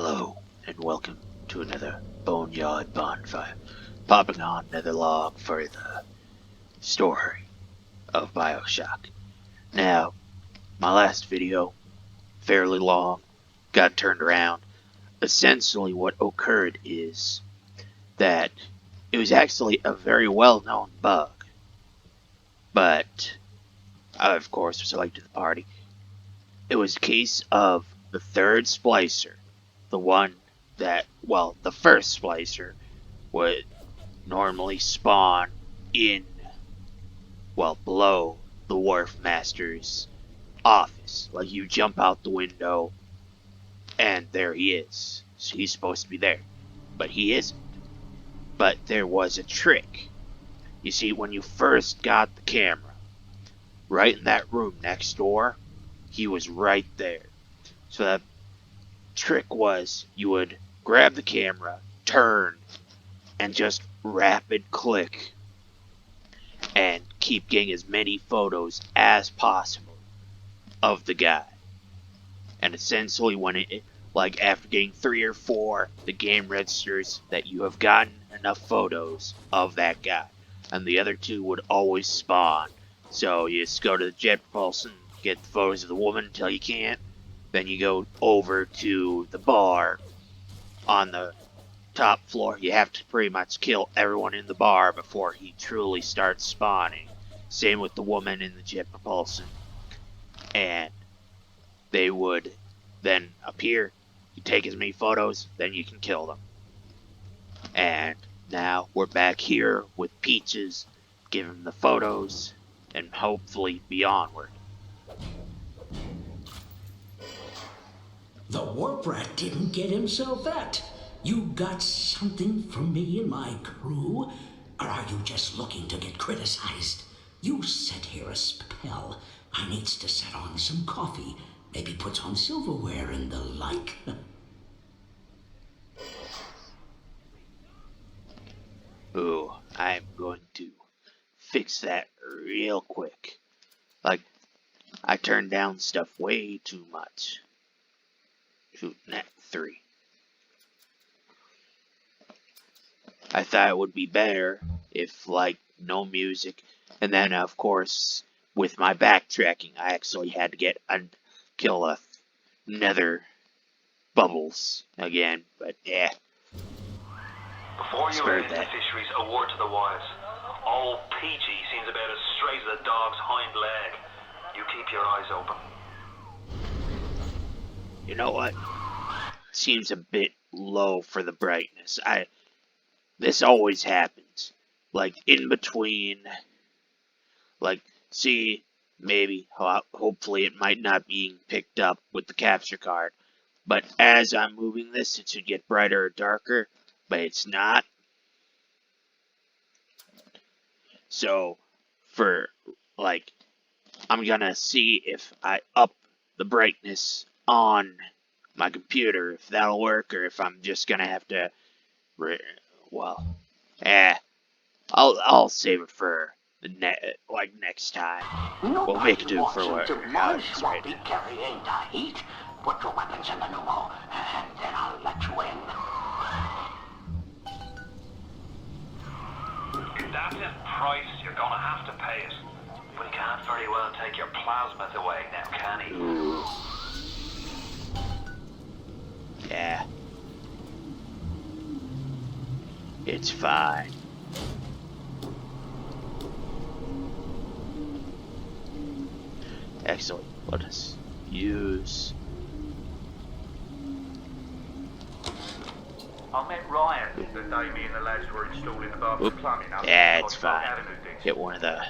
Hello, and welcome to another Boneyard Bonfire. Popping on another log for the story of Bioshock. Now, my last video, fairly long, got turned around. Essentially what occurred is that it was actually a very well-known bug. But, I of course was late to the party. It was a case of the third splicer. The one that, well, the first splicer would normally spawn in, well, below the wharf master's office. Like, you jump out the window, and there he is. So he's supposed to be there. But he isn't. But there was a trick. You see, when you first got the camera, right in that room next door, he was right there. So that trick was, you would grab the camera, turn, and just rapid click and keep getting as many photos as possible of the guy. And essentially when it, like after getting 3 or 4, the game registers that you have gotten enough photos of that guy. And the other 2 would always spawn. So you just go to the jet propulsion, get the photos of the woman until you can't. Then you go over to the bar on the top floor. You have to pretty much kill everyone in the bar before he truly starts spawning. Same with the woman in the jet propulsion. And they would then appear. You take as many photos, then you can kill them. And now we're back here with Peaches, giving the photos, and hopefully be onward. The warp rat didn't get himself that. You got something for me and my crew? Or are you just looking to get criticized? You set here a spell. I needs to set on some coffee. Maybe put on silverware and the like. Ooh, I'm going to fix that real quick. Like, I turned down stuff way too much. Shoot, net 3. I thought it would be better if, like, no music. And then, of course, with my backtracking, I actually had to kill a nether bubbles again. But, yeah. Before you release the fisheries, a word to the wise. Old Peachy seems about as straight as a dog's hind leg. You keep your eyes open. You know what? Seems a bit low for the brightness. This always happens. Like, in between. Like, see, maybe, hopefully it might not be picked up with the capture card. But as I'm moving this, it should get brighter or darker. But it's not. So, I'm gonna see if I up the brightness on my computer, if that'll work, or if I'm just gonna have to, I'll save it for the next time. We'll make it do for what it's right now. Carry into heat. Put your weapons in the pneumo, and then I'll let you in. If that's his price, you're gonna have to pay it. But he can't very well take your plasmas away now, can he? Ooh. Yeah. It's fine. Excellent. Let us use... I met Ryan the day me and the lads were installing the bathroom plumbing up. Yeah, it's fine. Hit one of the...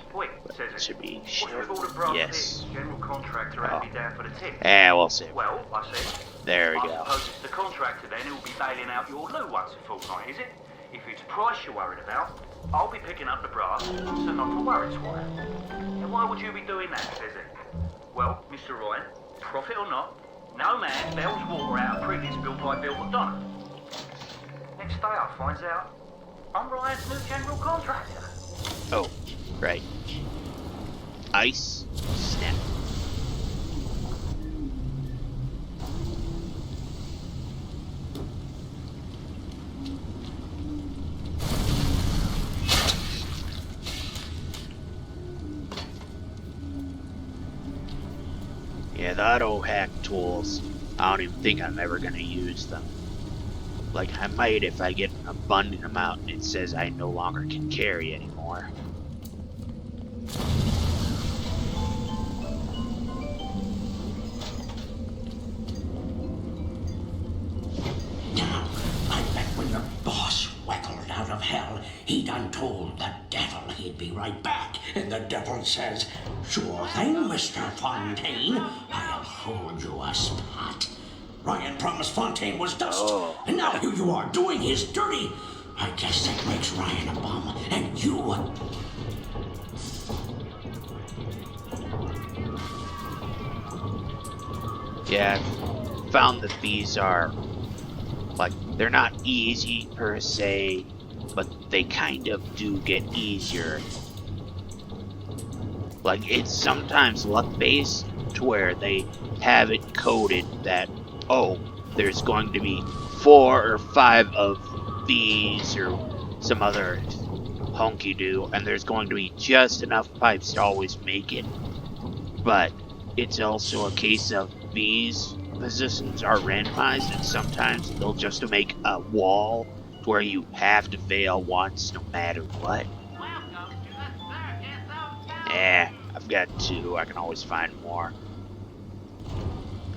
It should be yes. General contractor had me down for the tip. Yeah, we'll see. Well, I said, there we I go. suppose it's the contractor then who'll be bailing out your loo once a fortnight, is it? If it's price you're worried about, I'll be picking up the brass, so not to worry, Squire. And why would you be doing that, says it? Well, Mr. Ryan, profit or not, no man bails water out of previous built by Bill McDonough. Next day I finds out I'm Ryan's new general contractor. Oh, right. Ice snap. with auto hack tools, I don't even think I'm ever gonna use them. Like, I might if I get an abundant amount and it says I no longer can carry anymore. Now, I bet when your boss wiggled out of hell, he done told the devil he'd be right back. And the devil says, "Sure thing, Mr. Fontaine. I'll hold you a spot." Ryan promised Fontaine was dust, and now here you are doing his dirty. I guess that makes Ryan a bum, and you a... Yeah, I've found that these are, like, they're not easy per se, but they kind of do get easier. Like, it's sometimes luck-based to where they have it coded that, oh, there's going to be 4 or 5 of these or some other honky-do, and there's going to be just enough pipes to always make it. But it's also a case of these positions are randomized, and sometimes they'll just make a wall where you have to fail once no matter what. I've got 2. I can always find more.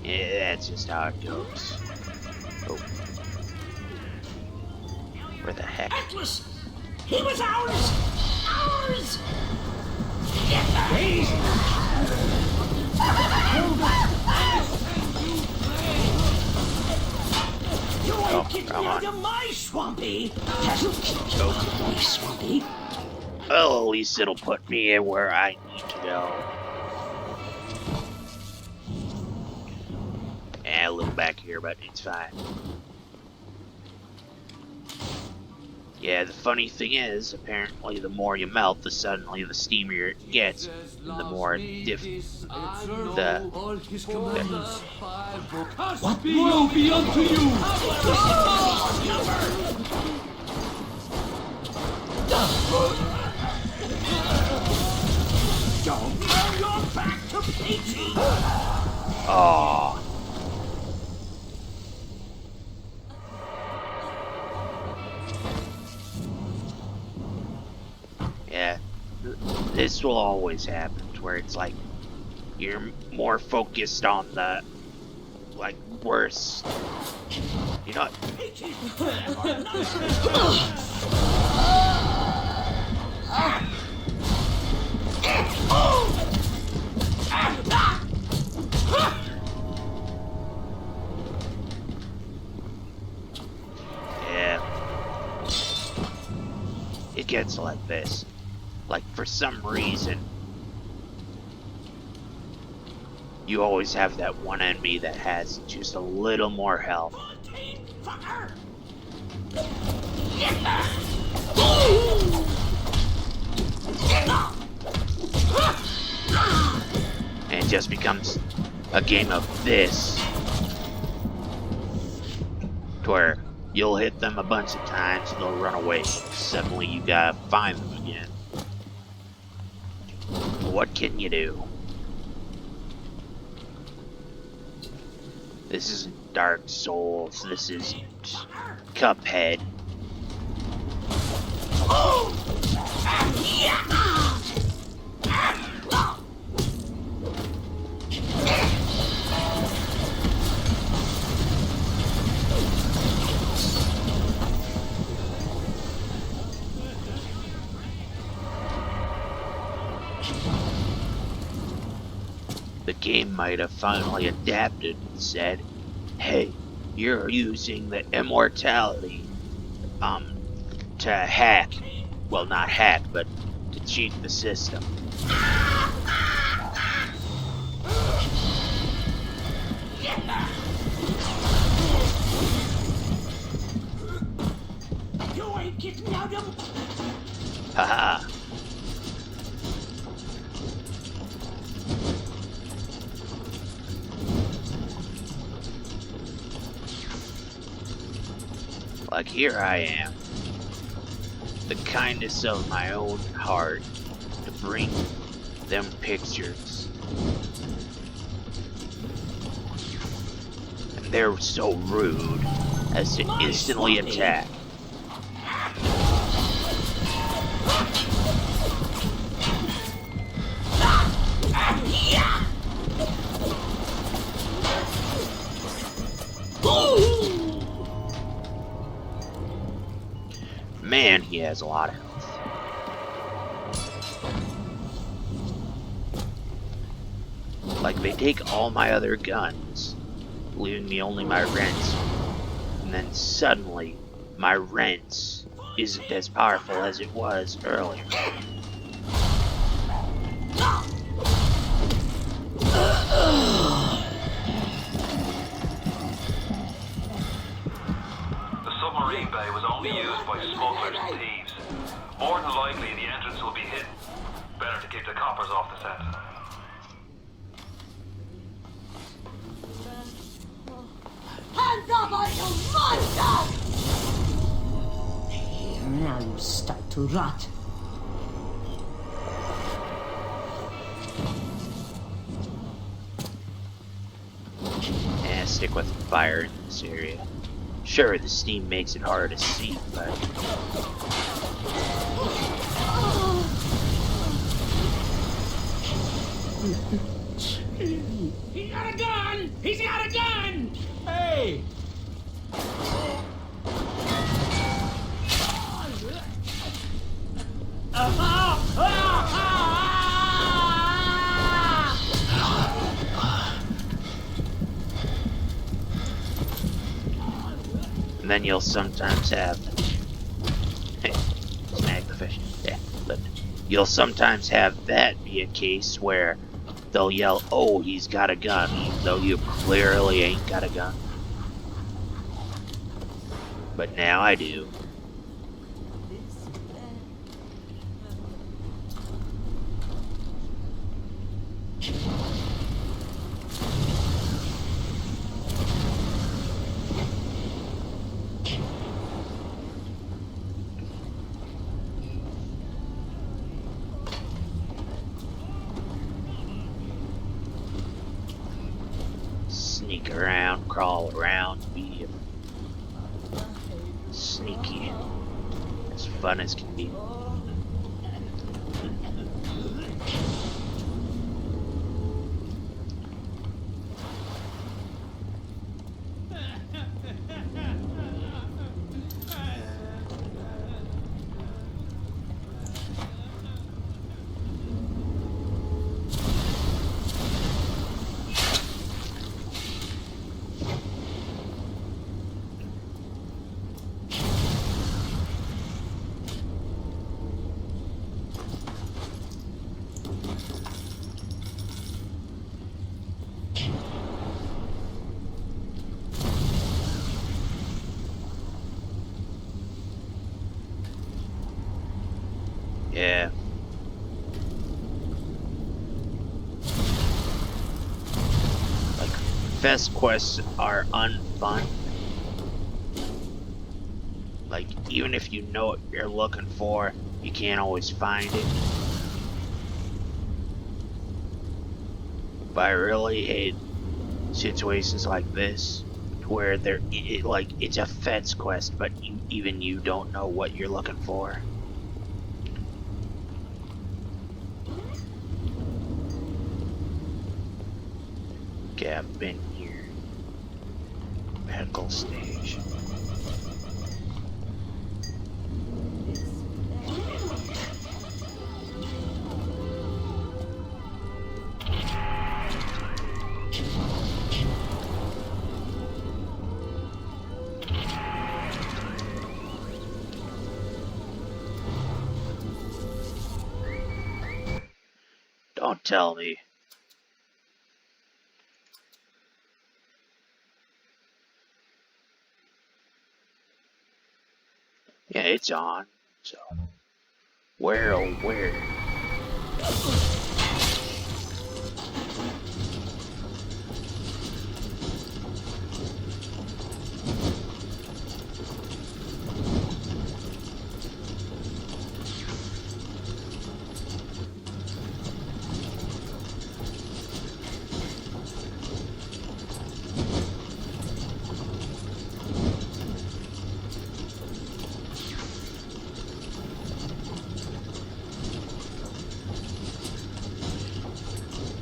Yeah, that's just how it goes. Oh. Where the heck? Atlas! He was ours! Ours! Please! You ain't getting out of my swampy! My swampy? Well, at least it'll put me in where I need to go. A little back here, but it's fine. Yeah, the funny thing is, apparently the more you melt, the suddenly the steamier it gets, and the more What will be unto you? Don't turn your back to Peachy! Aww. Yeah, this will always happen, where it's like, you're more focused on the, like, worse. You know what? Yeah. It gets like this. Like, for some reason, you always have that one enemy that has just a little more health. And it just becomes a game of this, to where you'll hit them a bunch of times and they'll run away. Suddenly you gotta find them again. What can you do? This isn't Dark Souls, this isn't Cuphead. The game might have finally adapted and said, hey, you're using the immortality to hack, well, not hack, but to cheat the system. You ain't getting out of... Haha. Like, here I am, the kindness of my own heart, to bring them pictures. they're so rude as to instantly attack. Man, he has a lot of health. Like, they take all my other guns, leaving me only my Rents. And then suddenly, my Rents isn't as powerful as it was earlier. The submarine bay was only used by smugglers and thieves. More than likely, the entrance will be hidden. Better to keep the coppers off the scent. Hands up, you monster! Here, now you stuck to rot. Yeah, stick with fire in this area. Sure, the steam makes it hard to see, but... He got a gun! He's got a gun! Hey! And then you'll sometimes have... Hey, snag the fish. Yeah, but you'll sometimes have that be a case where they'll yell, "Oh, he's got a gun," even though you clearly ain't got a gun. But now I do. Sneak around, crawl around, be sneaky. As fun as can be. Yeah. Like, fest quests are unfun. Like, even if you know what you're looking for, you can't always find it. But I really hate situations like this, where it's a fetch quest, but even you don't know what you're looking for. Okay, I've been here. Medical stage. Don't tell me. Yeah, it's on. So, where, oh, where?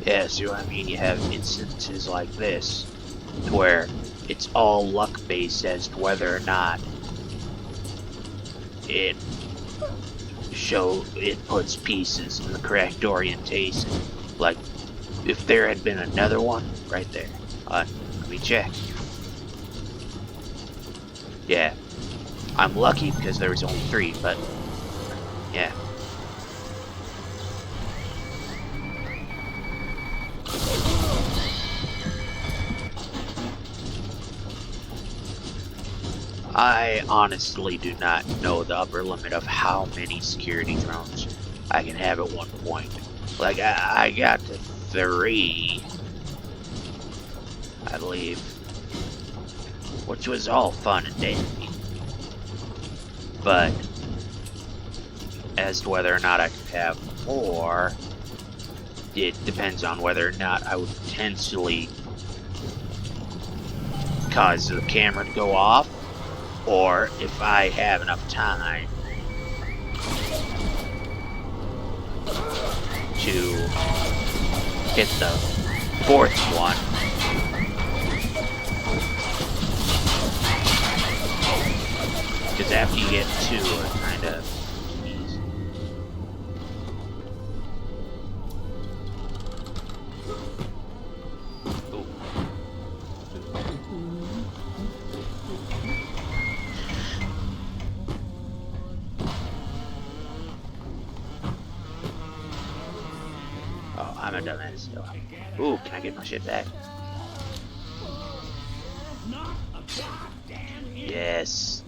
Yeah, see what I mean? You have instances like this, to where it's all luck-based as to whether or not it puts pieces in the correct orientation. Like, if there had been another one right there. Let me check. Yeah. I'm lucky because there was only 3, but yeah. I honestly do not know the upper limit of how many security drones I can have at one point. Like, I got to 3, I believe, which was all fun and dandy. But as to whether or not I could have more, it depends on whether or not I would potentially cause the camera to go off, or if I have enough time to hit the 4th one. Because after you get 2, it kind of easy. Oh, I'm a dumbass still. Ooh, can I get my shit back? Yes.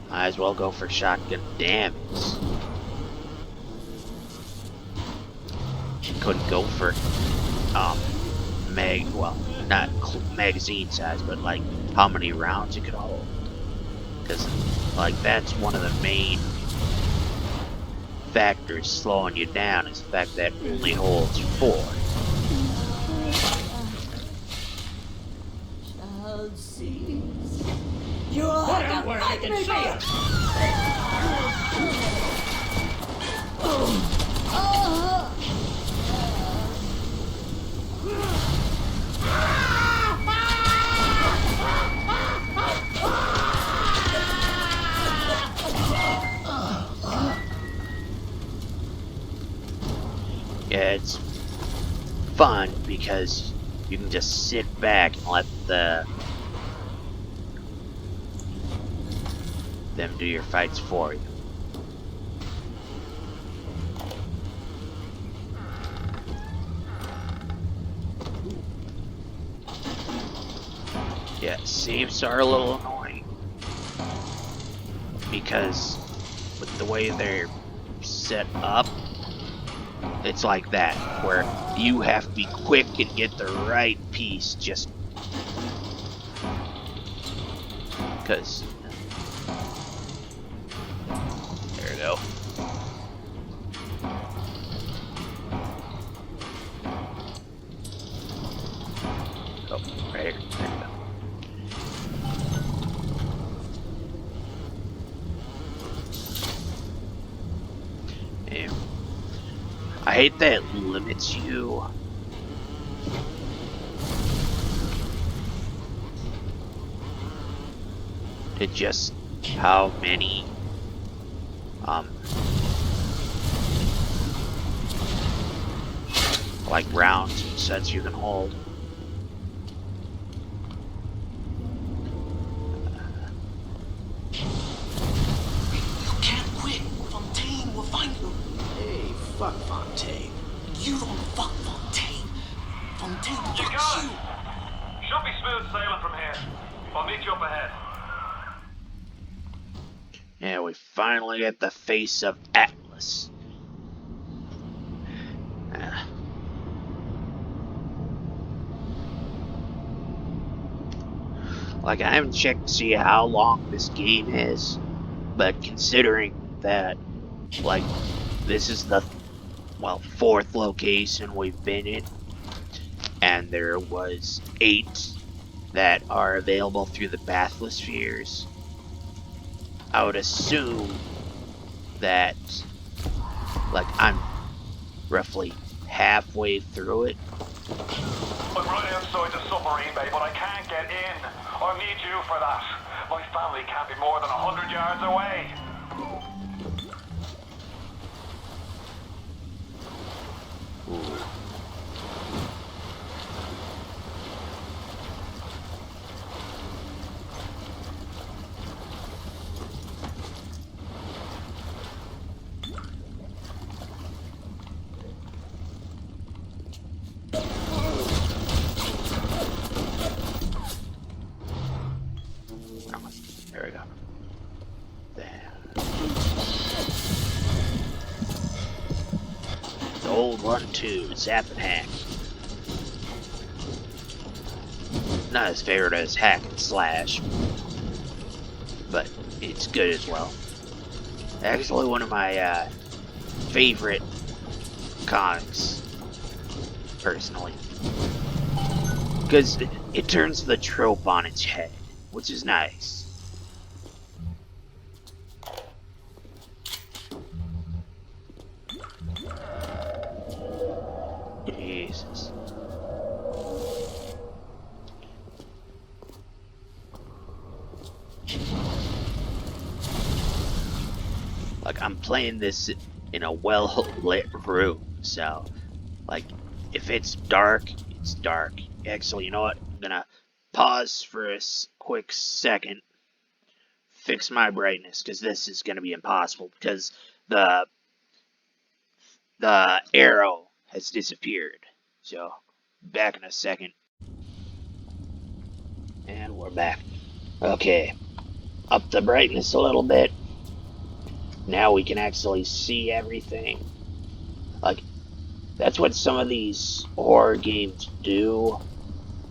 Might as well go for shotgun damage. Couldn't go for well, not magazine size, but like how many rounds it could hold. Because like that's one of the main factors slowing you down, is the fact that it only holds 4. Child sees. You're Put like him where I can see him. Yeah, it's fun because you can just sit back and let them do your fights for you. Yeah, saves are a little annoying because with the way they're set up, it's like that, where you have to be quick and get the right piece just because. There we go. Oh, right here. There we go. And I hate that it limits you to just how many like rounds and sets you can hold. You can't quit. Fontaine will find you. Hey, fuck Fontaine. You don't fuck Fontaine. Fontaine You fucks got you. it. Should be smooth sailing from here. I'll meet you up ahead. Yeah, we finally get the face of Atlas. Like, I haven't checked to see how long this game is, but considering that like, this is the, well, 4th location we've been in, and there was 8 that are available through the bathyspheres. I would assume that, like, I'm roughly halfway through it. I'm right outside the submarine bay, but I can't get in. I need you for that. My family can't be more than 100 yards away. Ooh. There we go. There. The old 1-2, zap and hack. Not as favorite as hack and slash, but it's good as well. Actually, one of my favorite comics, personally, because it turns the trope on its head, which is nice. Jesus. Like, I'm playing this in a well-lit room, so, like, if it's dark, it's dark. Actually, you know what? I'm gonna pause for a quick second, fix my brightness, because this is gonna be impossible, because the arrow has disappeared. So, back in a second. And we're back. Okay, up the brightness a little bit. Now we can actually see everything. Like, that's what some of these horror games do.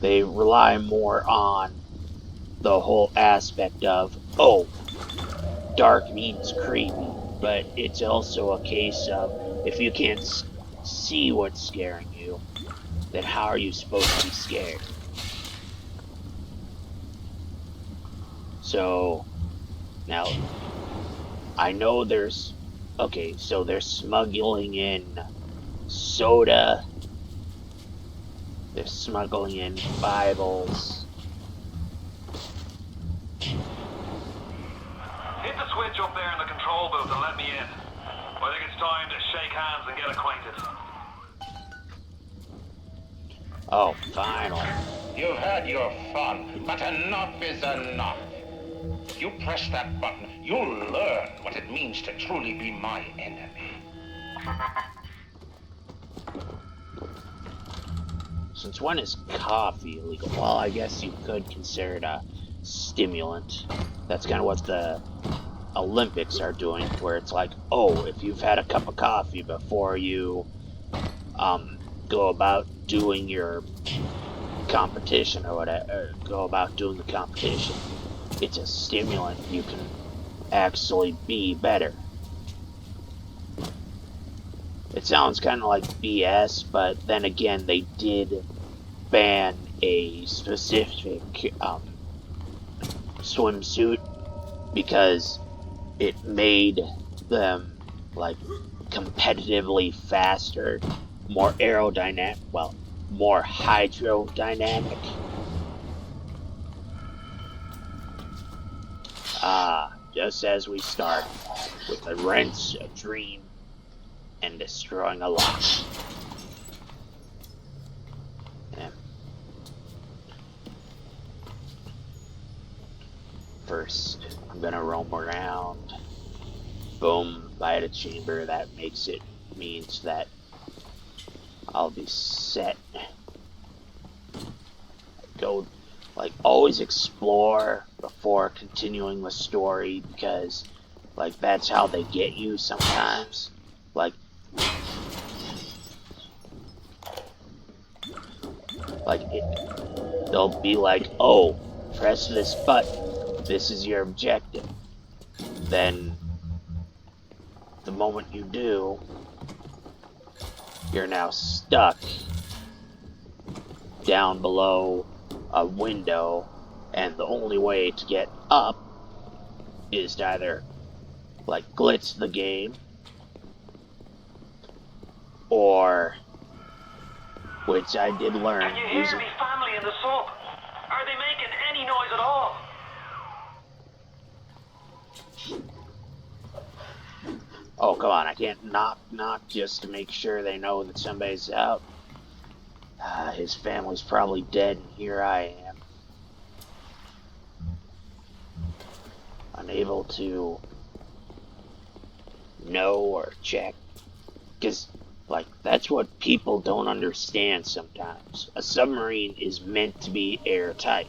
They rely more on the whole aspect of, oh, dark means creepy. But it's also a case of, if you can't see what's scaring you, then how are you supposed to be scared? So, now, I know there's, okay, so they're smuggling in soda, they're smuggling in Bibles. Hit the switch up there in the control booth and let me in. I think it's time to shake hands and get acquainted. Oh, finally. You've had your fun, but enough is enough. If you press that button, you'll learn what it means to truly be my enemy. Since when is coffee illegal? Well, I guess you could consider it a stimulant. That's kind of what the Olympics are doing, where it's like, oh, if you've had a cup of coffee before you go about doing your competition or whatever, or go about doing the competition, it's a stimulant. You can actually be better. It sounds kind of like BS, but then again, they did ban a specific swimsuit because it made them, like, competitively faster, more aerodynamic, well, more hydrodynamic. Just as we start with a wrench, a dream, and destroying a lot. Yeah. First, I'm gonna roam around. Boom, light a chamber. That means that I'll be set. Go, like, always explore before continuing the story, because, like, that's how they get you sometimes. Like, they'll be like, oh, press this button. This is your objective. Then the moment you do, you're now stuck down below a window, and the only way to get up is to either, like, glitch the game, or, which I did learn Can you hear using... me family in the sub? Are they making any noise at all? Oh, come on, I can't knock just to make sure they know that somebody's out. His family's probably dead, and here I am. Unable to know or check. Because, like, that's what people don't understand sometimes. A submarine is meant to be airtight.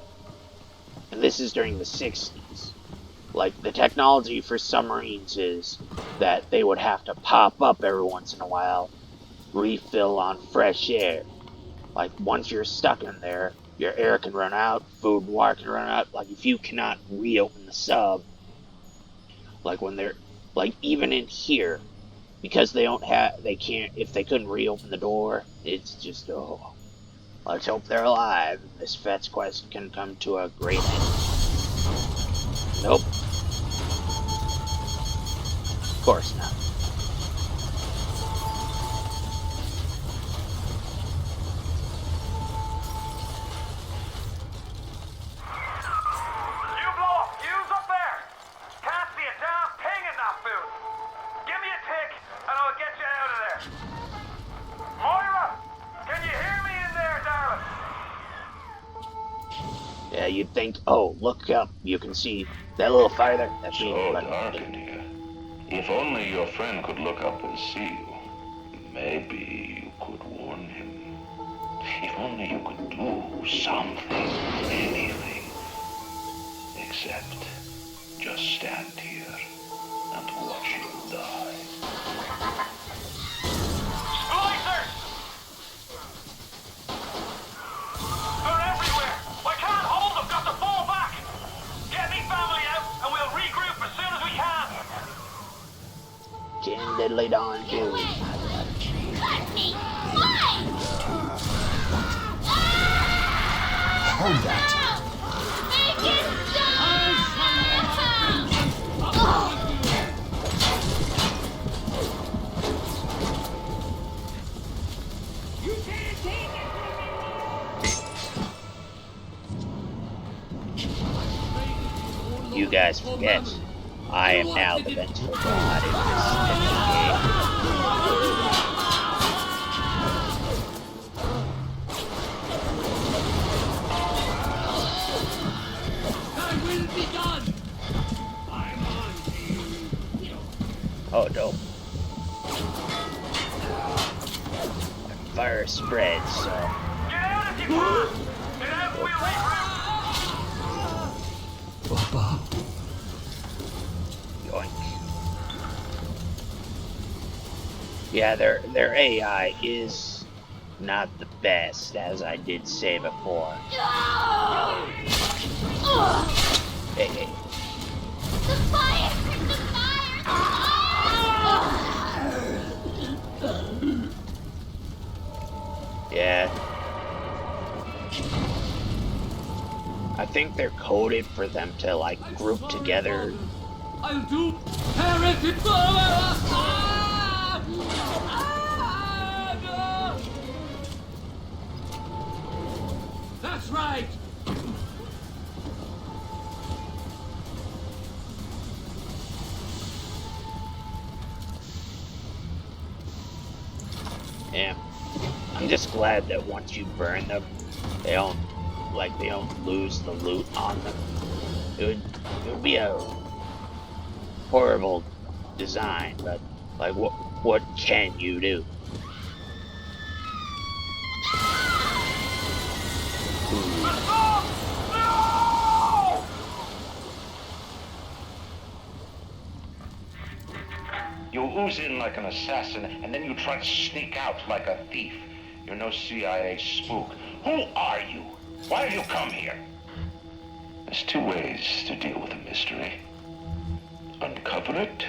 And this is during the 60s. Like, the technology for submarines is that they would have to pop up every once in a while, refill on fresh air. Like, once you're stuck in there, your air can run out, food and water can run out. Like, if you cannot reopen the sub, like when they're, like, even in here, because they can't, if they couldn't reopen the door, it's just, oh, let's hope they're alive. This Fet's quest can come to a great end. Nope. Of course not. You blow a fuse up there? Can't see a damn ping in that food. Give me a tick and I'll get you out of there. Moira, can you hear me in there, darling? Yeah, you'd think, oh, look up, you can see that little fire there. That's So me. dark in here. If only your friend could look up and see you. Maybe you could warn him. If only you could do something, anything. Except just stand here and watch him die. Splicers! They're everywhere! I can't hold them, got to fall back! Get me family out and we'll regroup as soon as we can! Chin diddly don do. Cut me! Why? Hold that. Make it stop! You can't take it! You guys forget, I am now the vengeful god in this game. I will be done! I'm on to you. Oh, no. Fire spreads, so... Get out if you can! Get out and we'll regroup! Yoink. Yeah, their AI is not the best, as I did say before. Hey. The fire! The fire! Yeah. I think they're coded for them to, like, group together. I'll do heretic power! That's right! Yeah. I'm just glad that once you burn them, they don't lose the loot on them. It would be a horrible design, but like what can you do? You ooze in like an assassin, and then you try to sneak out like a thief. You're no CIA spook. Who are you? Why have you come here? There's two ways to deal with a mystery. Uncover it,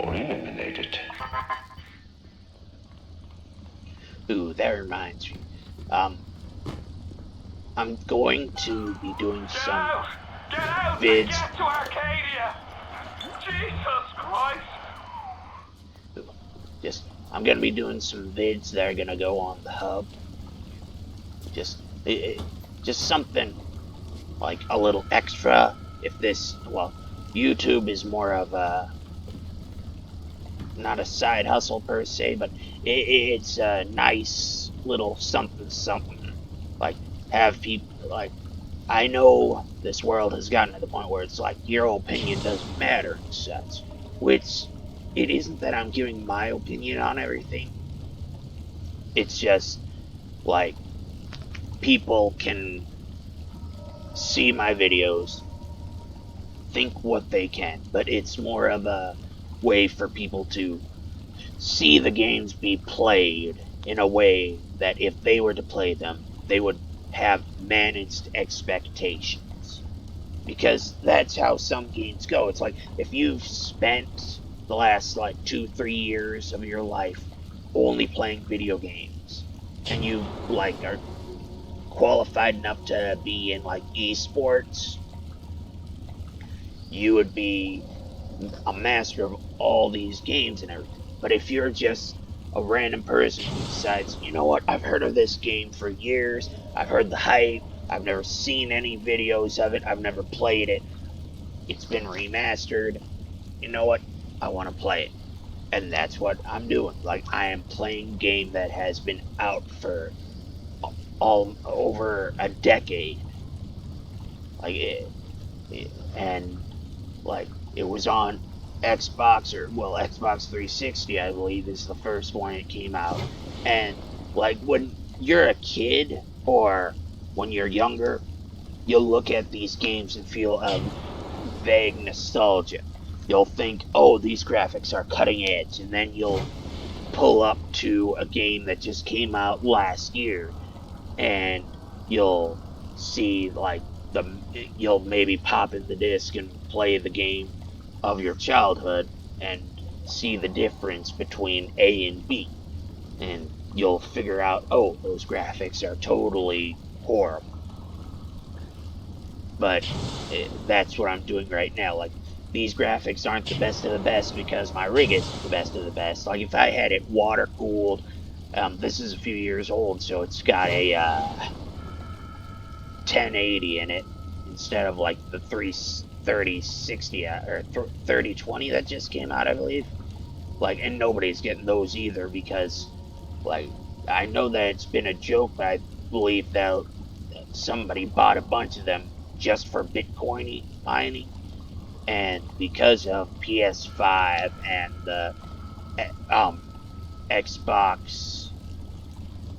or eliminate it. Ooh, that reminds me. I'm going to be doing Get some out! Get out and vids. get to Arcadia! Jesus Christ! I'm gonna be doing some vids that are gonna go on the hub. Just something like a little extra. If this, well, YouTube is more of a not a side hustle per se, but it's a nice little something something. Like have people like I know this world has gotten to the point where it's like your opinion doesn't matter and such. Which it isn't that I'm giving my opinion on everything. It's just like people can see my videos, think what they can, but it's more of a way for people to see the games be played in a way that if they were to play them, they would have managed expectations. Because that's how some games go. It's like if you've spent the last like 2-3 years of your life only playing video games and you like are qualified enough to be in like esports, you would be a master of all these games and everything. But if you're just a random person who decides, you know what, I've heard of this game for years, I've heard the hype, I've never seen any videos of it, I've never played it, it's been remastered, you know what, I want to play it. And that's what I'm doing. Like, I am playing a game that has been out for all over a decade. Like, and like it was on Xbox or well Xbox 360 I believe is the first one it came out. And like when you're a kid or when you're younger, you'll look at these games and feel a vague nostalgia. You'll think, "Oh, these graphics are cutting edge." And then you'll pull up to a game that just came out last year and you'll see like the you'll maybe pop in the disc and play the game of your childhood and see the difference between A and B, and you'll figure out, oh, those graphics are totally horrible. But that's what I'm doing right now. Like, these graphics aren't the best of the best because my rig isn't the best of the best. Like, if I had it water cooled, this is a few years old, so it's got a 1080 in it instead of like the 3060 or 3020 that just came out, I believe. Like, and nobody's getting those either because, like, I know that it's been a joke, but I believe that somebody bought a bunch of them just for Bitcoin mining, and because of PS5 and the um Xbox,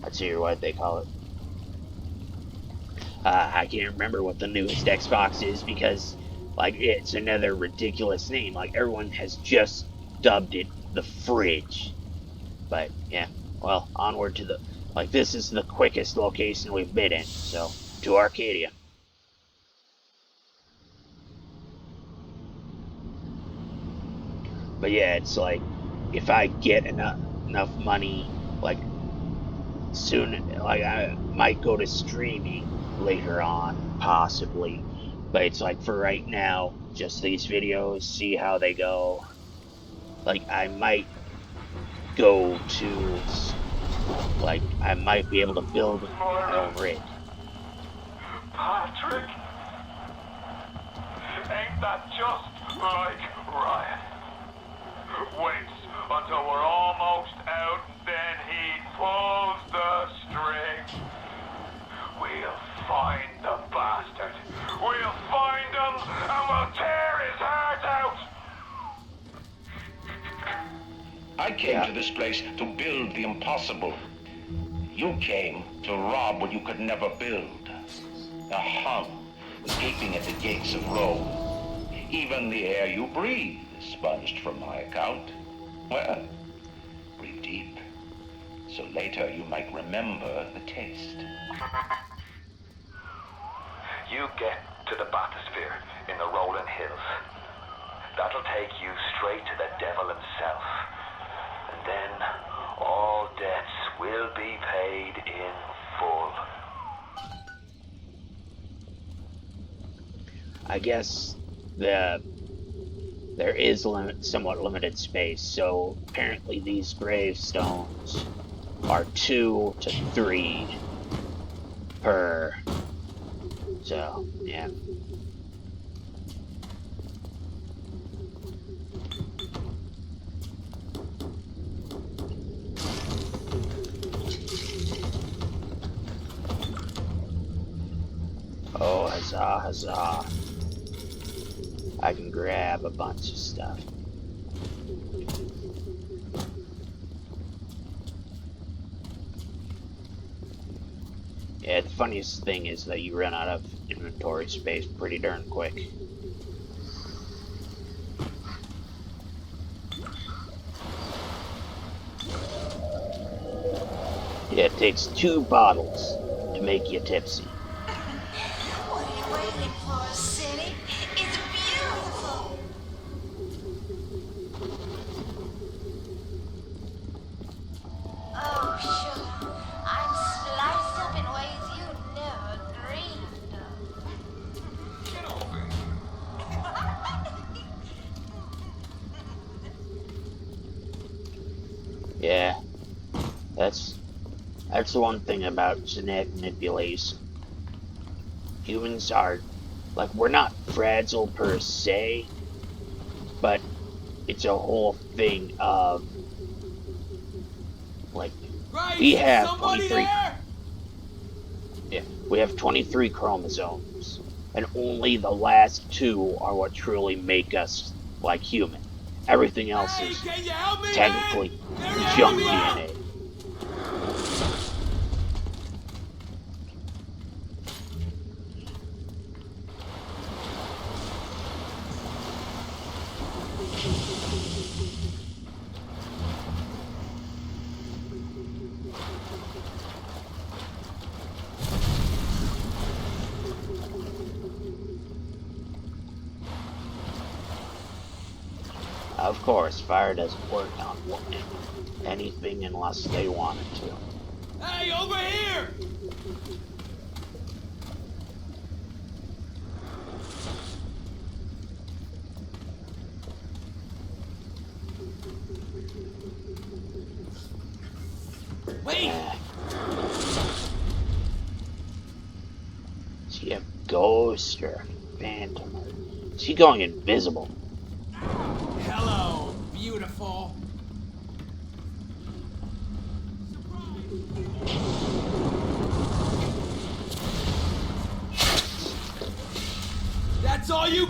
let's see what they call it. I can't remember what the newest Xbox is because, like, it's another ridiculous name. Like, everyone has just dubbed it the fridge. But, yeah, well, onward to the. Like, this is the quickest location we've been in, so, to Arcadia. But, yeah, it's like, if I get enough money, like, soon, like, I might go to streaming later on, possibly. But it's like for right now, just these videos, see how they go. Like I might go to, like I might be able to build my own rig. Patrick! Ain't that just like Ryan? Waits until we're almost out, then he pulls the string. We'll find the bastard. We'll find him and we'll tear his heart out. I came to this place to build the impossible. You came to rob what you could never build. A hum gaping at the gates of Rome. Even the air you breathe is sponged from my account. Well, breathe deep, so later you might remember the taste. You get to the bathysphere in the rolling hills. That'll take you straight to the devil himself. And then all debts will be paid in full. I guess there is somewhat limited space, so apparently these gravestones are 2 to 3 per. So, yeah. Oh, huzzah, huzzah. I can grab a bunch of stuff. Yeah, the funniest thing is that you run out of inventory space pretty darn quick. Yeah, it takes 2 bottles to make you tipsy. What are you waiting for, City? It's beautiful. Oh, sugar, I'm sliced up in ways you never dreamed of. Get over it. Yeah, that's the one thing about genetic manipulation. Humans are, like, we're not fragile per se, but it's a whole thing of, like, we have 23. Yeah, we have 23 chromosomes, and only the last 2 are what truly make us like human. Everything else is technically junk DNA. Of course, fire doesn't work on anything unless they want it to. Hey, over here! Wait! Is he a ghost or a phantom? Or is he going invisible? Hello, beautiful. That's all you.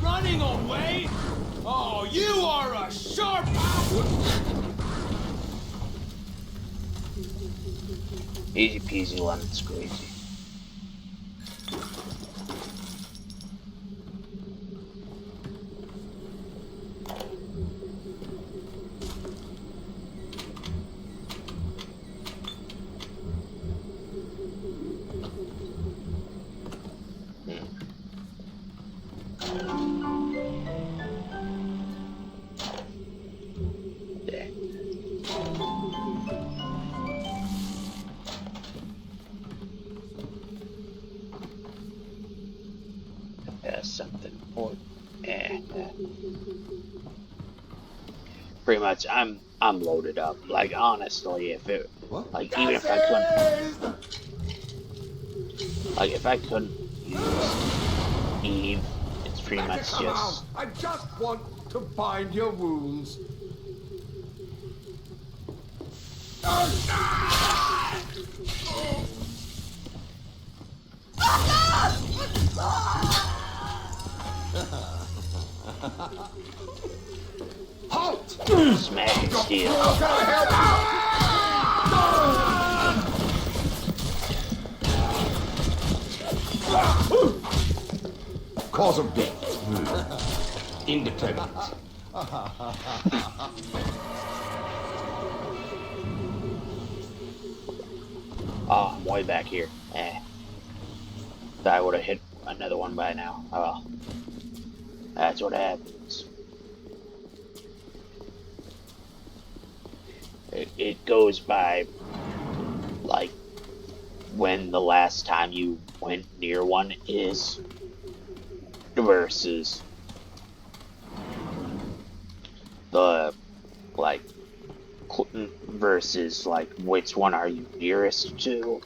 Running away? Oh, you are a sharp. Easy peasy lemon squeezy. Something important. Pretty much, I'm loaded up. Like, honestly, if it, like, even if I couldn't, like, if I couldn't use Eve, it's pretty much just. I just want to bind your wounds. Halt! Smash and steal. Cause of death. Independence. Oh, I'm way back here. Thought I would have hit another one by now. Oh well. That's what happens. It goes by, like, when the last time you went near one is versus the, like, versus, like, which one are you nearest to.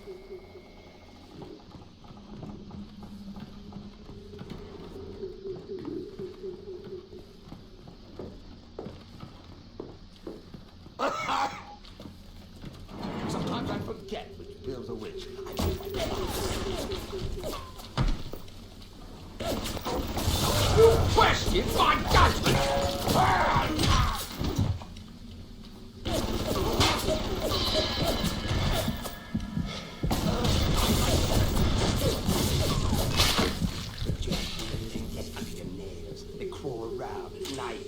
Sometimes I forget which pills are which. You question my judgment! Get under your nails. They crawl around at night.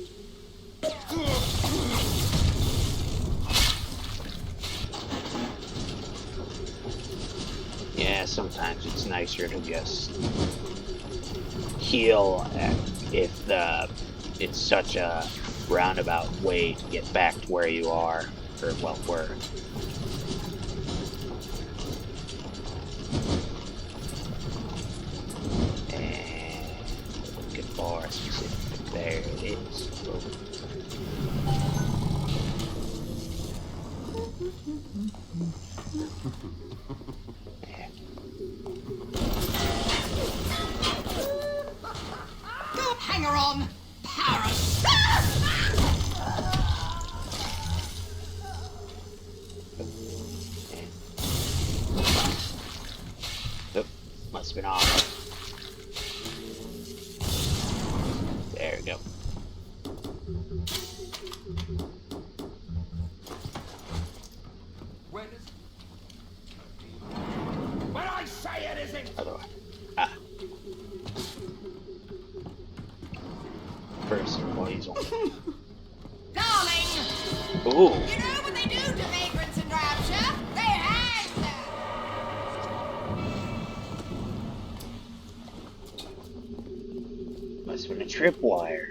Yeah, sometimes it's nicer to just heal if it's such a roundabout way to get back to where you are, or well, were. And looking for a specific, there it is. Hang her on, Paris! Oop, must have been on. There we go. When I say it isn't. Other way. Ah. First poison. Darling! Ooh. You know what they do to vagrants in Rapture? They hang them! Must have been a tripwire.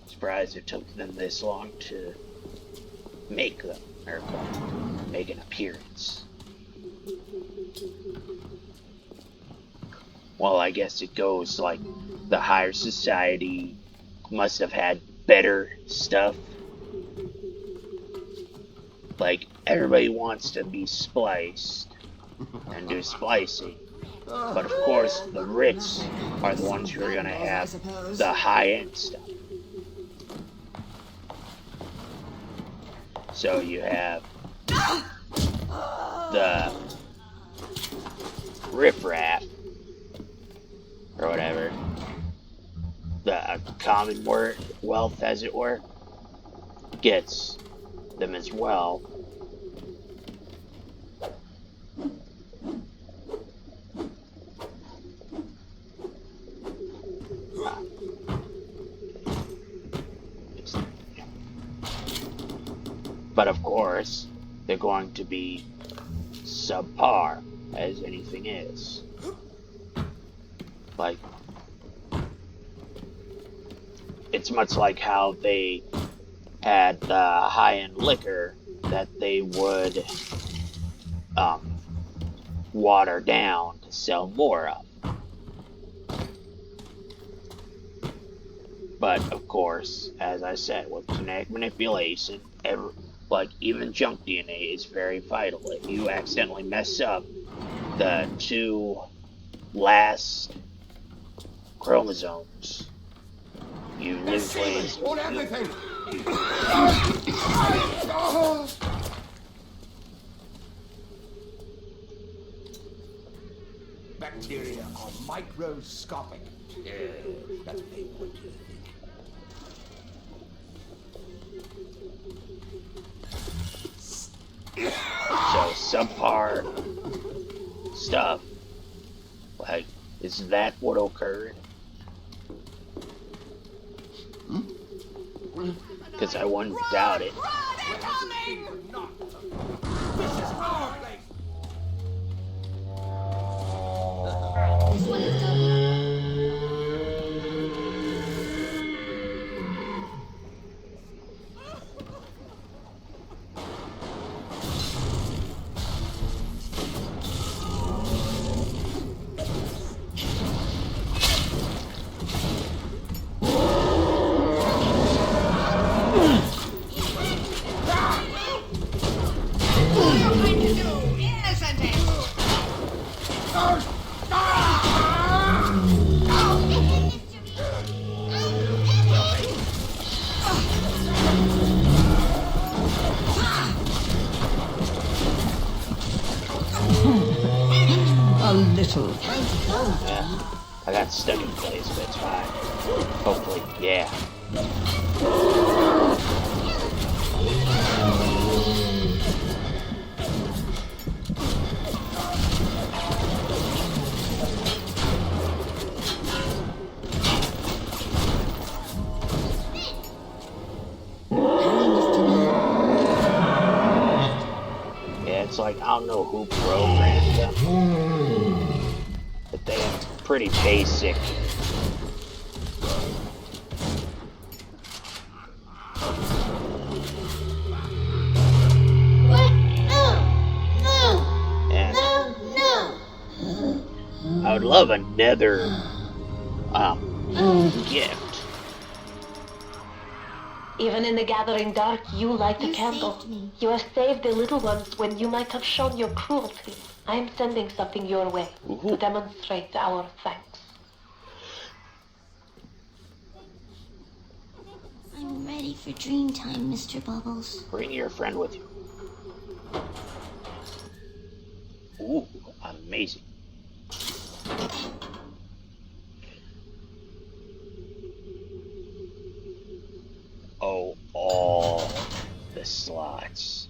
Surprised it took them this long to make them, or make an appearance. Well, I guess it goes like the higher society must have had better stuff. Like, everybody wants to be spliced and do splicing. But of course, the rich are the ones who are going to have the high-end stuff. So you have the riffraff, or whatever, the common wealth, as it were, gets them as well. But of course, they're going to be subpar, as anything is. Like, it's much like how they had the high-end liquor that they would water down to sell more of. But of course, as I said, with genetic manipulation, like even junk DNA is very vital. If you accidentally mess up the 2 last chromosomes, you lose ways. On everything! Bacteria are microscopic. That's what they want you to think. So subpar stuff, like, is that what occurred? Because I wouldn't doubt it. vicious roar, place. This one is done. A little. Yeah. I got stuck in place, but it's fine. Hopefully, yeah. Yeah, it's like, I don't know who programmed them, but they have pretty basic. What? No! No! And No! I would love another gift. Even in the gathering dark, you light the You candle. saved me. You have saved the little ones when you might have shown your cruelty. I am sending something your way to demonstrate our thanks. I'm ready for dream time, Mr. Bubbles. Bring your friend with you. Ooh, amazing. Oh, all the slots.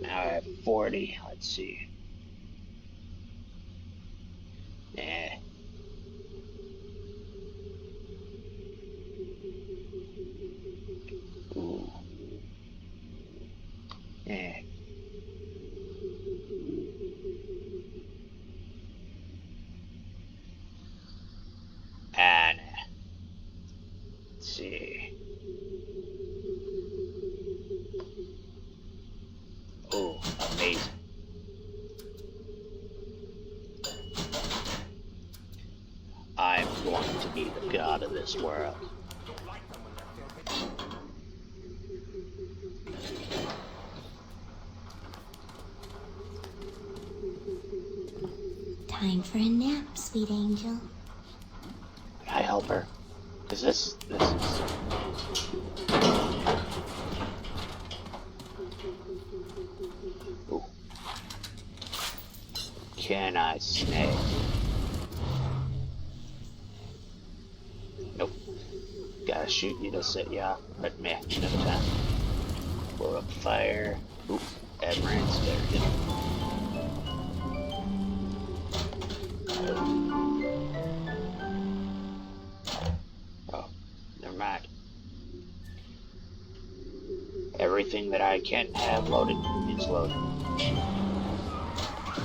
Now I have 40. Let's see. Nah. Ooh. Yeah. And let's see. Oh, amazing. I'm going to be the god of this world. Time for a nap, sweet angel. Can I help her? Cause this is. Ooh. Can I snag? Nope. Gotta shoot you to set you off, but meh, no time. Blow up fire. Ooh, Amaranth, there we go. Oh, never mind. Everything that I can have loaded is loaded.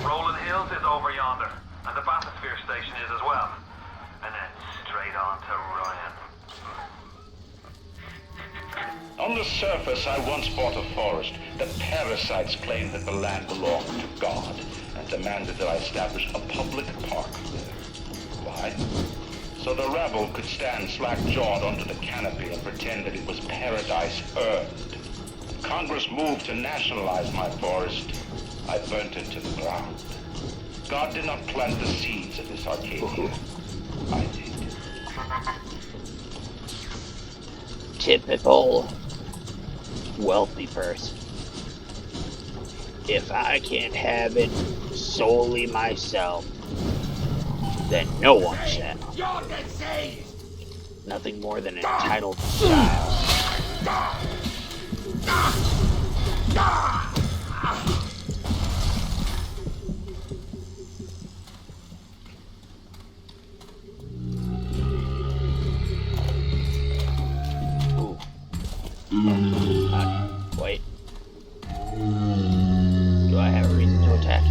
Rolling Hills is over yonder, and the bathysphere station is as well. And then straight on to Ryan. On the surface, I once bought a forest. The parasites claimed that the land belonged to God and demanded that I establish a public park there. Why? So the rabble could stand slack-jawed under the canopy and pretend that it was paradise earned. Congress moved to nationalize my forest. I burnt it to the ground. God did not plant the seeds of this Arcadia. I did. Typical wealthy person. If I can't have it solely myself, then no one shall. You're diseased! Nothing more than an entitled child. Wait. Do I have a reason to attack?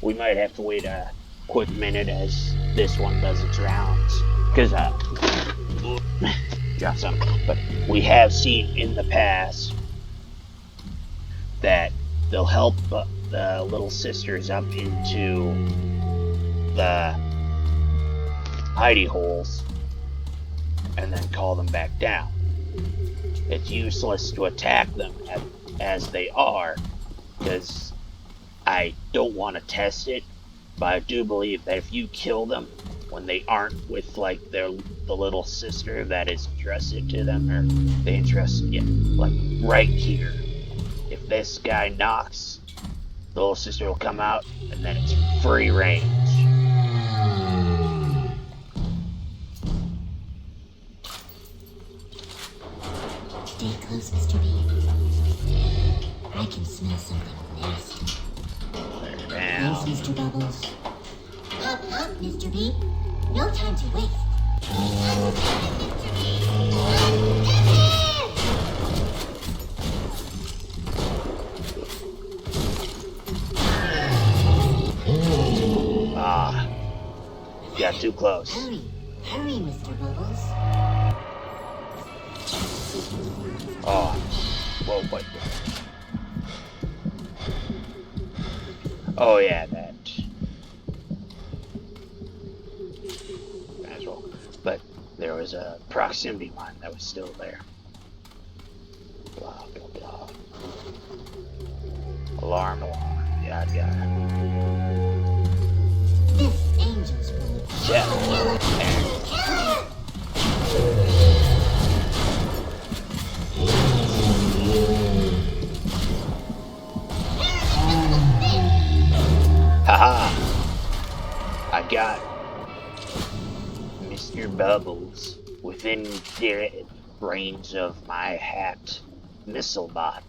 We might have to wait a quick minute as this one does its rounds. Because, got some. But we have seen in the past that they'll help the little sisters up into the hidey holes and then call them back down. It's useless to attack them as they are, because I don't want to test it, but I do believe that if you kill them when they aren't with like the little sister that is entrusted to them, or they entrust, yeah, like right here. If this guy knocks, the little sister will come out, and then it's free range. Stay close, Mr. B. I can smell something nasty. Thanks, Mr. Bubbles. Hop, hop, Mr. B. No time to waste. Ah, got too close. Hurry, hurry, Mr. Bubbles. Oh, whoa, wait. Oh yeah, that. Might as well. But there was a proximity mine that was still there. Blah, blah, blah. Alarm, yada, yada. This angel's room. Yeah. Haha! I got Mr. Bubbles within the range of my hat missile bot.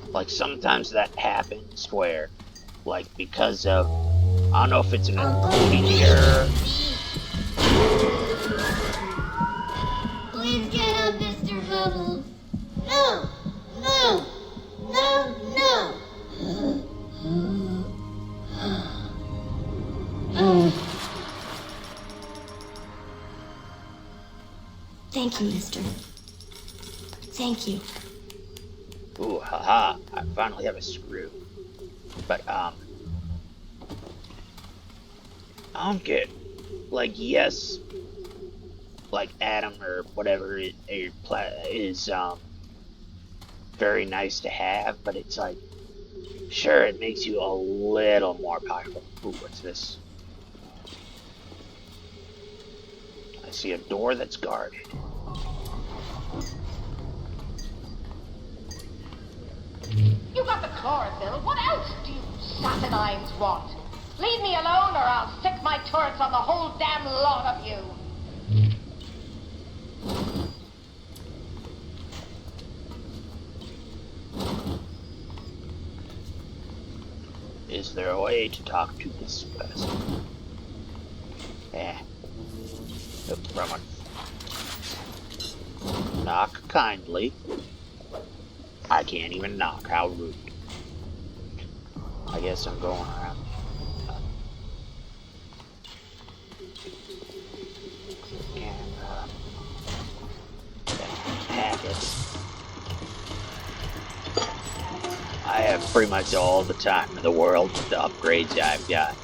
Like sometimes that happens where, like because of, I don't know if it's an encoding error. Please get up, Mr. Bubbles. No! No! No! No! Thank you, mister. Thank you. Ooh, haha, I finally have a screw. But, I don't get, like, yes, like Adam or whatever is very nice to have, but it's like, sure, it makes you a little more powerful. Ooh, what's this? I see a door that's guarded. You got the chlorophyll. What else do you saturnines want? Leave me alone or I'll stick my turrets on the whole damn lot of you. Is there a way to talk to this person? Look from a knock kindly. I can't even knock. How rude. I guess I'm going around. Camera. Packets. I have pretty much all the time in the world with the upgrades I've got.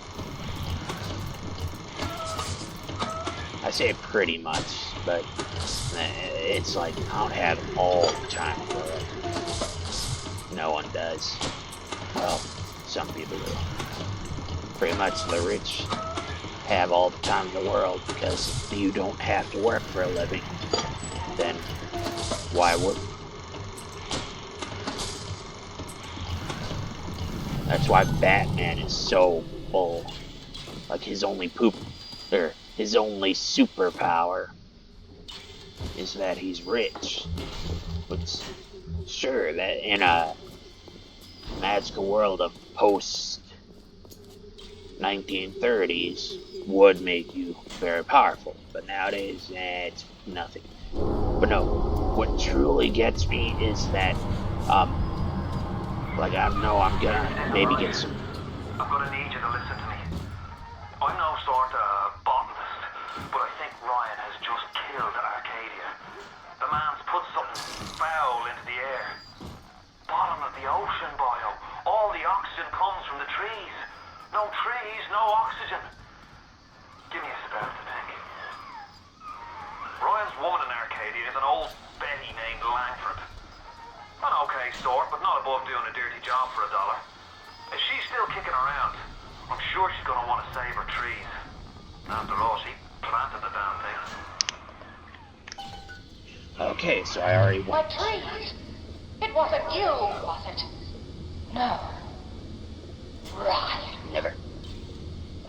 I say pretty much, but it's like I don't have all the time in the world. No one does. Well, some people do. Pretty much the rich have all the time in the world because you don't have to work for a living. then why would? That's why Batman is so full. Like his only his only superpower is that he's rich. But sure, that in a magical world of post 1930s would make you very powerful, but nowadays it's nothing. But no, what truly gets me is that like I know I'm gonna maybe get some. I'm gonna need you to listen to me. I'm no sort of botanist, but I think Ryan has just killed Arcadia. The man's put something foul into the air. Bottom of the ocean, Bio. All the oxygen comes from the trees. No trees, no oxygen. Give me a spell to think. Ryan's woman in Arcadia is an old Betty named Langford. An okay sort, but not above doing a dirty job for $1. If she's still kicking around, I'm sure she's gonna want to save her trees. After all, she planted the damn things. Okay, so I already My won. trees? It wasn't you, was it? No. Ryan. Never.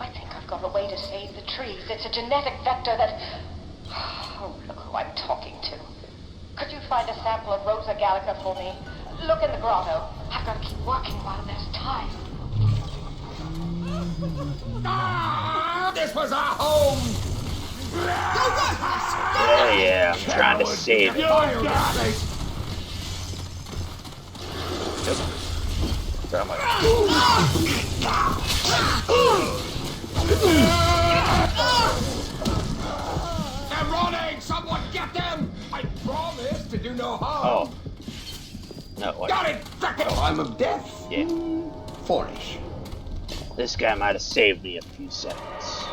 I think I've got a way to save the trees. It's a genetic vector that... Oh, look who I'm talking to. Could you find a sample of Rosa Gallica for me? Look in the grotto. I've got to keep working while there's time. This was our home! Yeah, I'm trying to save it. They're running! Someone get them! I promise to do no harm. Oh. No, what? Got it! Oh, I'm of death. Yeah. Foolish. This guy might have saved me a few seconds.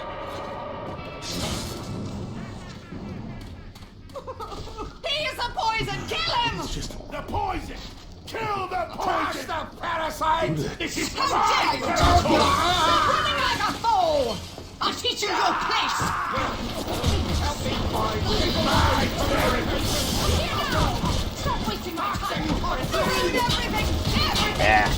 He is the poison! Kill him! It's just The poison! Kill the crush poison! the parasite! This is How dare you talk! Running like a fool! I'll teach you your place! Stop wasting my time, Horace! You ruined everything! Everything! Yeah.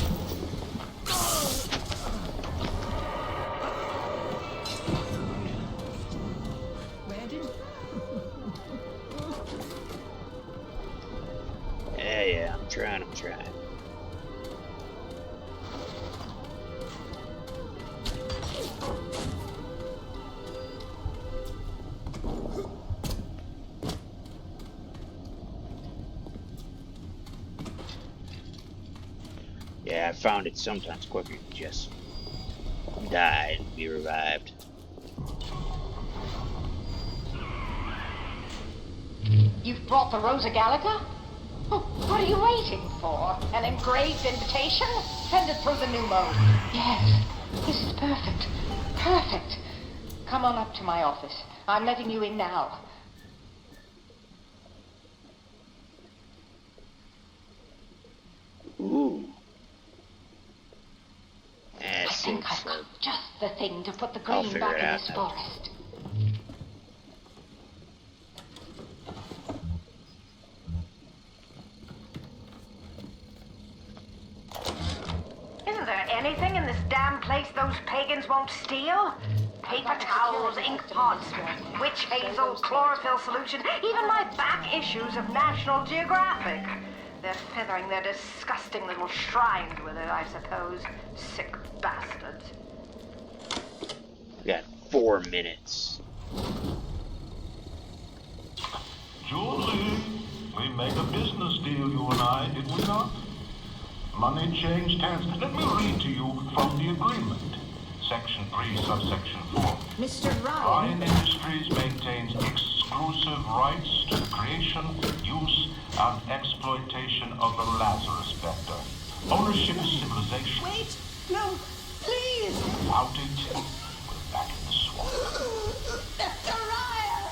Yeah, I'm trying. Yeah, I found it sometimes quicker to just die and be revived. You've brought the Rosa Gallica? Oh, what are you waiting for? An engraved invitation? Send it through the new mode. Yes, this is perfect. Perfect. Come on up to my office. I'm letting you in now. Ooh. I think I've got just the thing to put the I'll green figure back it in out this now. forest. Isn't there anything in this damn place those pagans won't steal? Paper towels, ink pots, witch hazel, chlorophyll solution, even my back issues of National Geographic. They're feathering their disgusting little shrines with it, I suppose. Sick bastards. We got 4 minutes. Julie, we made a business deal, you and I, did we not? Money changed hands. Let me read to you from the agreement. Section 3, subsection 4. Mr. Ryan Industries maintains exclusive rights to the creation, use, and exploitation of the Lazarus vector. Ownership is civilization. Wait! No! Please! Without it, we're back in the swamp. Mr. Ryan!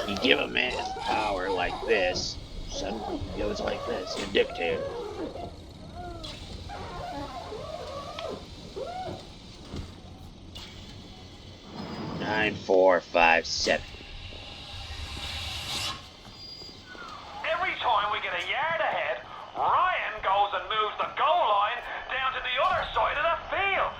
You give a man power like this, suddenly he goes like this, a dictator. 9457. Every time we get a yard ahead, Ryan goes and moves the goal line down to the other side of the field.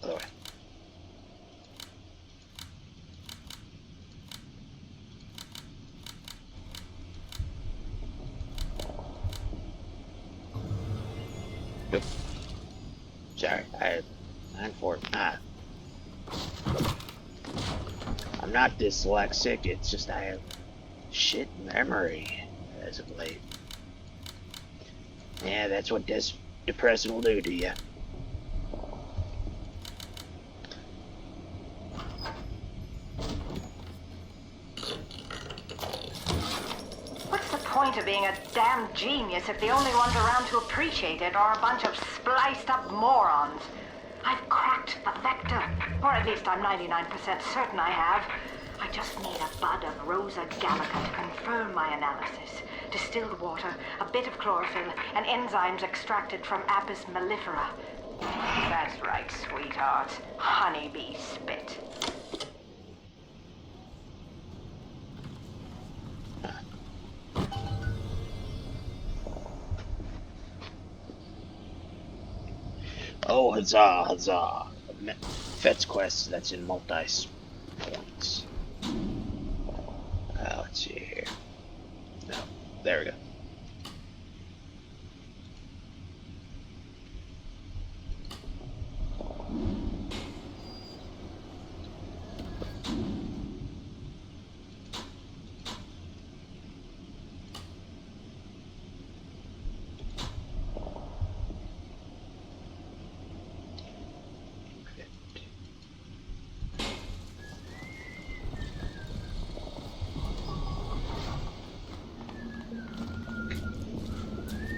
Other way. Nope. Sorry, I 94. I'm not dyslexic. It's just I have shit memory as of late. Yeah, that's what depression will do to you. What's the point of being a damn genius if the only ones around to appreciate it are a bunch of spliced up morons? I've cracked the vector, or at least I'm 99% certain I have. I just need a bud of Rosa Gallica to confirm my analysis. Distilled water, a bit of chlorophyll, and enzymes extracted from Apis mellifera. That's right, sweetheart. Honeybee spit. Oh, huzzah, huzzah. Fet's quest that's in multi-points. Let's see here. No, there we go.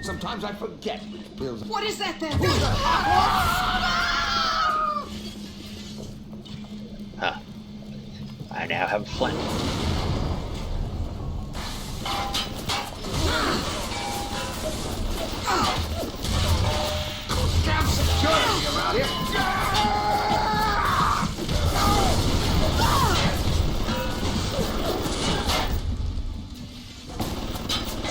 Sometimes I forget which pills. What is that then? Huh. I now have a flint. Damn security around here.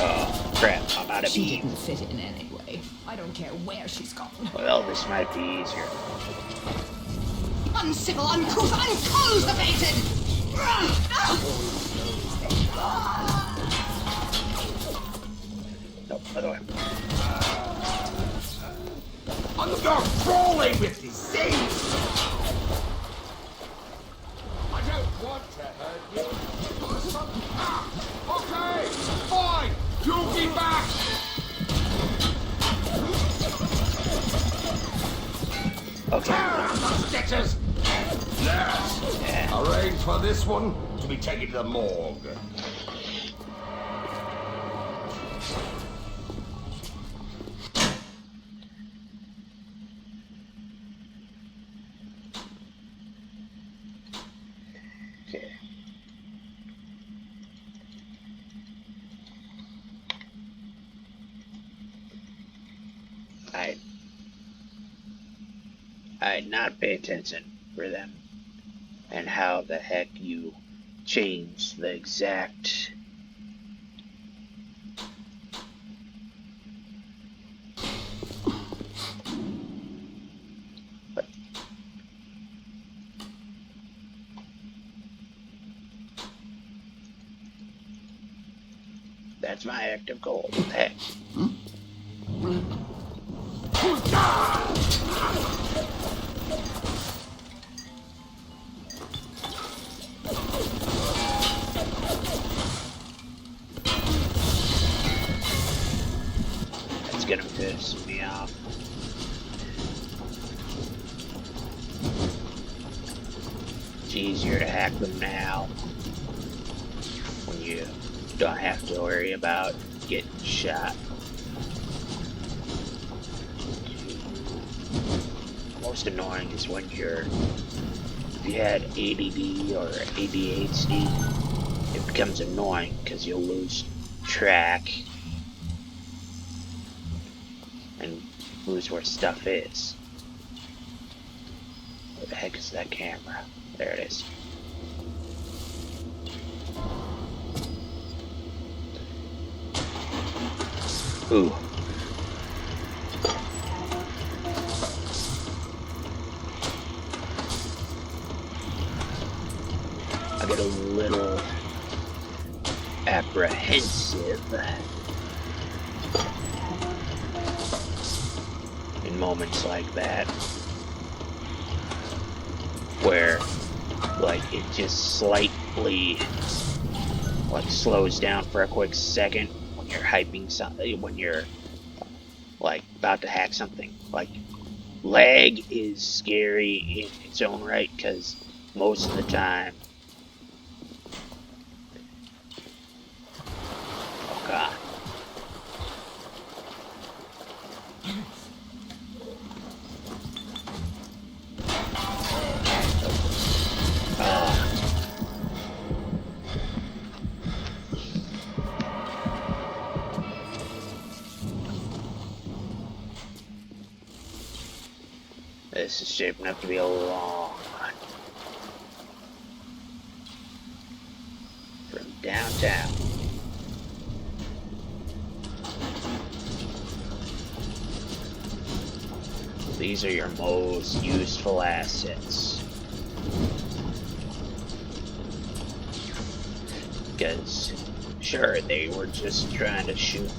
Oh, crap. I'm out of She beam. didn't fit in anyway. I don't care where she's gone. Well, this might be easier. Uncivil, uncouth, uncultivated! Nope, other way. You're crawling with disease! I don't want to hurt you. Okay, fine! You'll be back! Okay. The stitches! Yes! Yeah. Arrange for this one to be taken to the morgue. Okay. I'd not pay attention for them and how the heck you change the exact that's my active goal. What the heck? That's gonna piss me off. It's easier to hack them now when you don't have to worry about getting shot. Most annoying is when if you had ADD or ADHD, it becomes annoying because you'll lose track and lose where stuff is. Where the heck is that camera? There it is. Ooh. I get a little apprehensive in moments like that, where like it just slightly like slows down for a quick second when you're hyping something, when you're like about to hack something. Like lag is scary in its own right, because most of the time, oh god, this is shaping up to be a long one. From downtown. These are your most useful assets. Because, sure, they were just trying to shoot.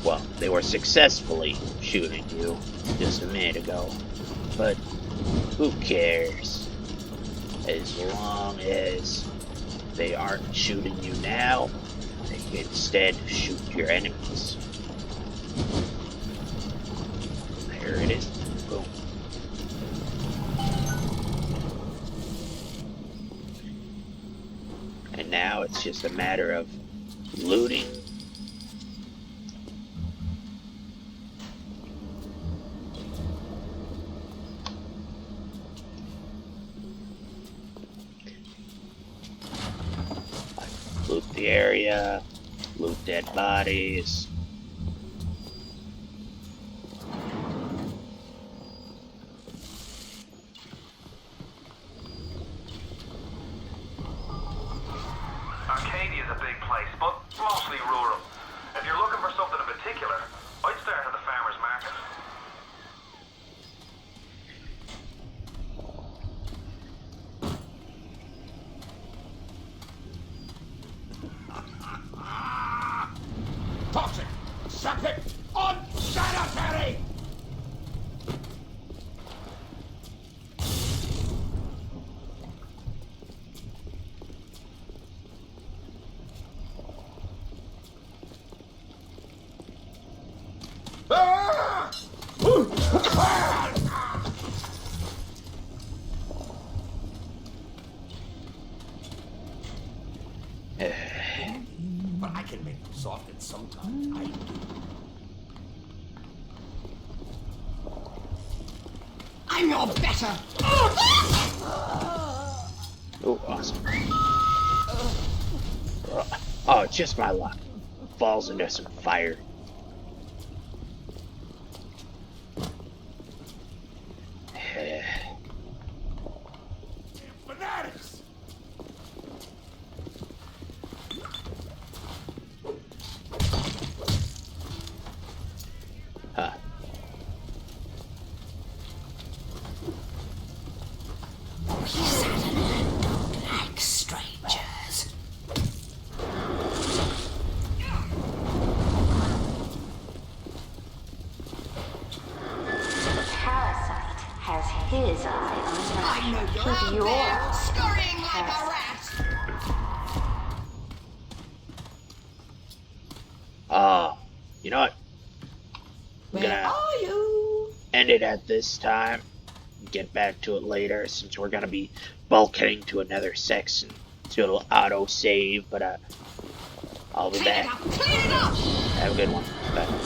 Well, they were successfully shooting you just a minute ago. But who cares? As long as they aren't shooting you now, they can instead shoot your enemies. There it is. Boom. And now it's just a matter of looting. Loot the area, loot dead bodies. Arcadia's a big place, but mostly rural. If you're looking for something in particular, I'd start at the farmer's market. Toxic! Septic! Unsanitary! But I can make them soft and sometimes I do. I'm your better! Oh, awesome. Oh, just my luck. Falls into some fire. Fanatics! Huh. Peace out of land don't like strangers. The parasite has his eye on that. Keep yours. Scurrying like a rat! You know what? I'm gonna end it at this time. Get back to it later, since we're gonna be bulkheading to another section. So it'll auto save, but I'll be back. Clean it up! Have a good one. Bye.